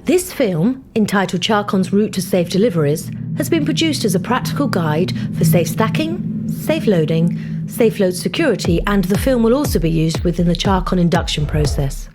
This film, entitled Charcon's Route to Safe Deliveries, has been produced as a practical guide for safe stacking, safe loading, safe load security, and the film will also be used within the Charcon induction process.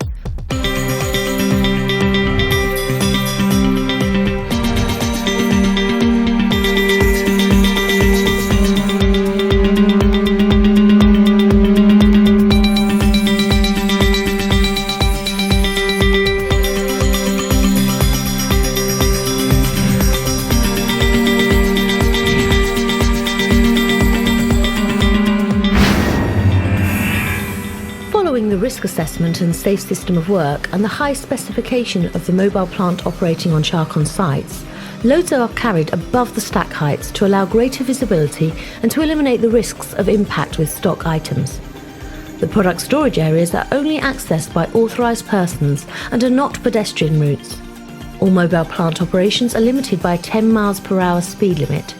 Following the risk assessment and safe system of work and the high specification of the mobile plant operating on Charcon sites, loads are carried above the stack heights to allow greater visibility and to eliminate the risks of impact with stock items. The product storage areas are only accessed by authorised persons and are not pedestrian routes. All mobile plant operations are limited by a 10 miles per hour speed limit.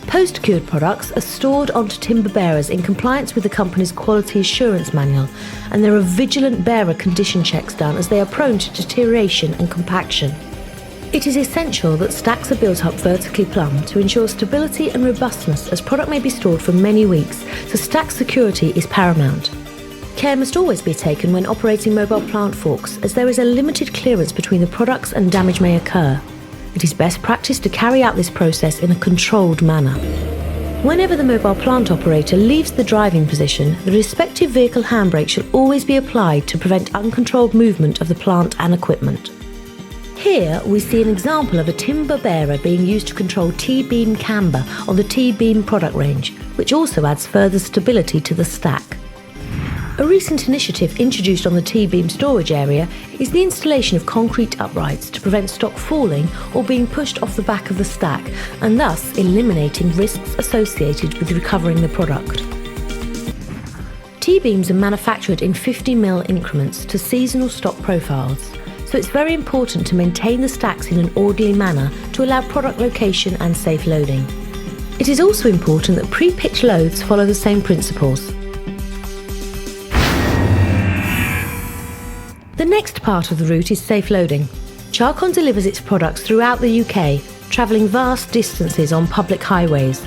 Post-cured products are stored onto timber bearers in compliance with the company's quality assurance manual, and there are vigilant bearer condition checks done as they are prone to deterioration and compaction. It is essential that stacks are built up vertically plumb to ensure stability and robustness, as product may be stored for many weeks, so stack security is paramount. Care must always be taken when operating mobile plant forks, as there is a limited clearance between the products and damage may occur. It is best practice to carry out this process in a controlled manner. Whenever the mobile plant operator leaves the driving position, the respective vehicle handbrake should always be applied to prevent uncontrolled movement of the plant and equipment. Here we see an example of a timber bearer being used to control T-beam camber on the T-beam product range, which also adds further stability to the stack. A recent initiative introduced on the T-beam storage area is the installation of concrete uprights to prevent stock falling or being pushed off the back of the stack, and thus eliminating risks associated with recovering the product. T-beams are manufactured in 50mm increments to seasonal stock profiles, so it's very important to maintain the stacks in an orderly manner to allow product location and safe loading. It is also important that pre-pitch loads follow the same principles. The next part of the route is safe loading. Charcon delivers its products throughout the UK, travelling vast distances on public highways.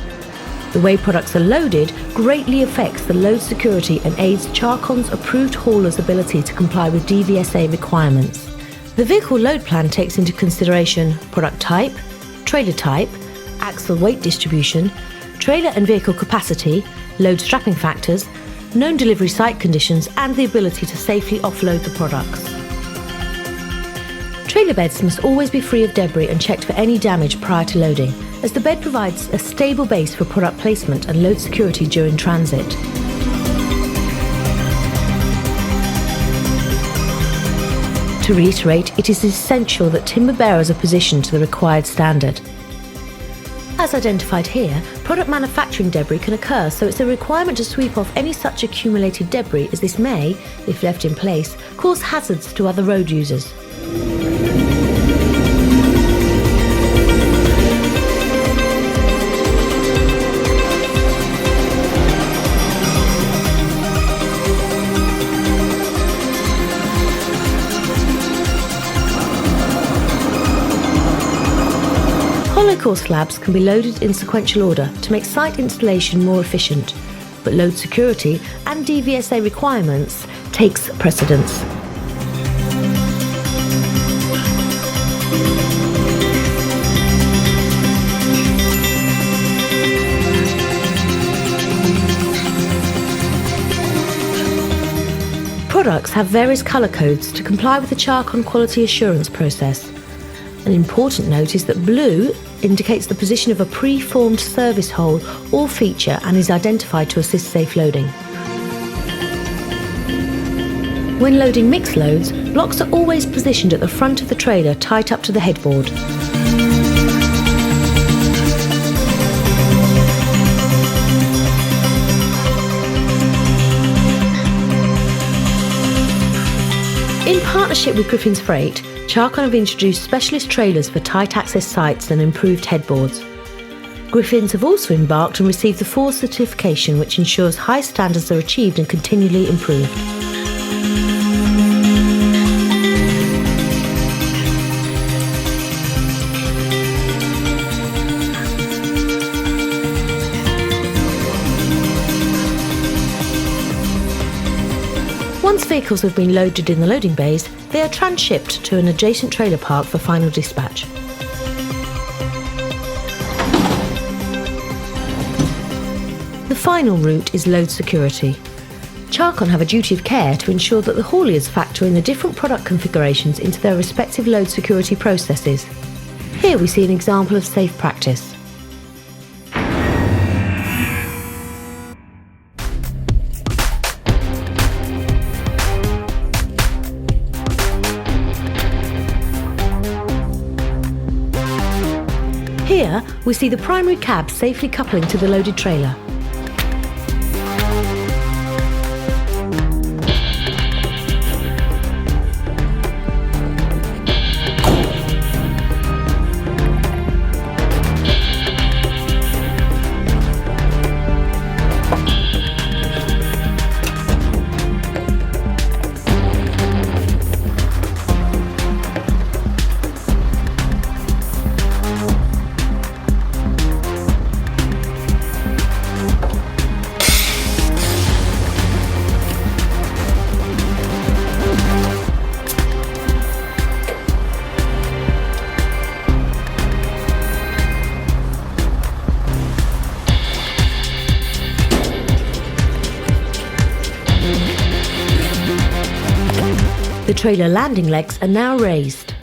The way products are loaded greatly affects the load security and aids Charcon's approved haulers' ability to comply with DVSA requirements. The vehicle load plan takes into consideration product type, trailer type, axle weight distribution, trailer and vehicle capacity, load strapping factors, known delivery site conditions, and the ability to safely offload the products. Trailer beds must always be free of debris and checked for any damage prior to loading, as the bed provides a stable base for product placement and load security during transit. To reiterate, it is essential that timber bearers are positioned to the required standard. As identified here, product manufacturing debris can occur, so it's a requirement to sweep off any such accumulated debris, as this may, if left in place, cause hazards to other road users. Hollow core slabs can be loaded in sequential order to make site installation more efficient, but load security and DVSA requirements takes precedence. Products have various colour codes to comply with the Charcon quality assurance process. An important note is that blue indicates the position of a pre-formed service hole or feature and is identified to assist safe loading. When loading mixed loads, blocks are always positioned at the front of the trailer tight up to the headboard. In partnership with Griffin's Freight, Charcon have introduced specialist trailers for tight access sites and improved headboards. Griffins have also embarked and received the 4 certification, which ensures high standards are achieved and continually improved. Once vehicles have been loaded in the loading bays, they are transshipped to an adjacent trailer park for final dispatch. The final route is load security. Charcon have a duty of care to ensure that the hauliers factor in the different product configurations into their respective load security processes. Here we see an example of safe practice. Here we see the primary cab safely coupling to the loaded trailer. The trailer landing legs are now raised.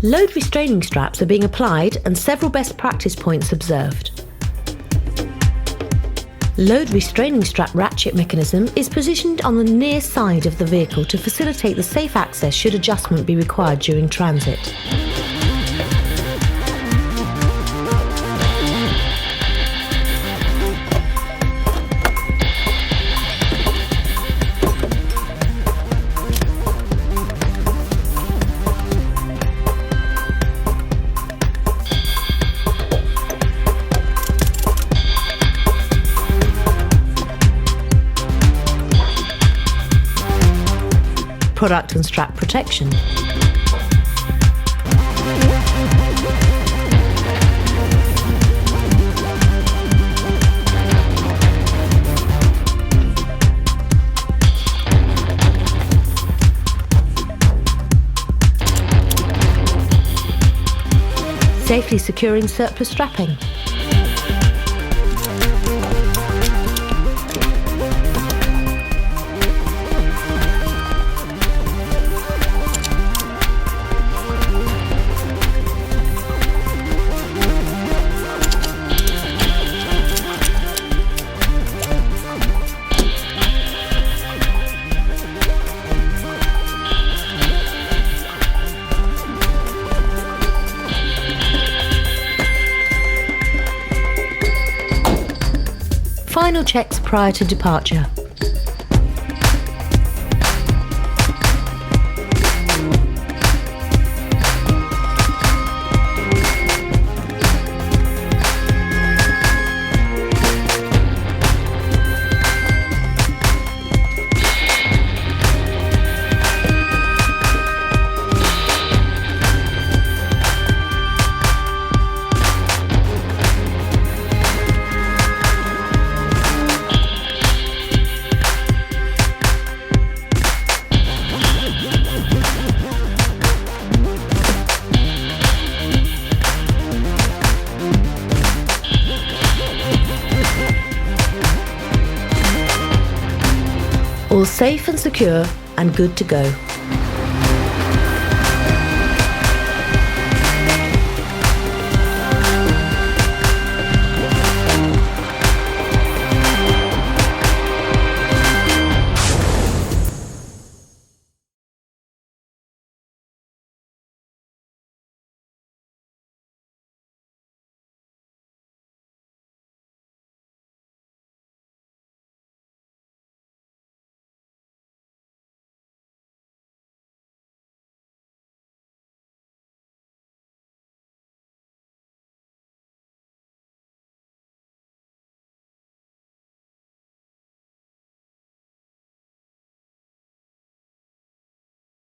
Load restraining straps are being applied and several best practice points observed. Load restraining strap ratchet mechanism is positioned on the near side of the vehicle to facilitate the safe access should adjustment be required during transit. Product and strap protection. Safely securing surplus strapping. Final checks prior to departure. All safe and secure and good to go.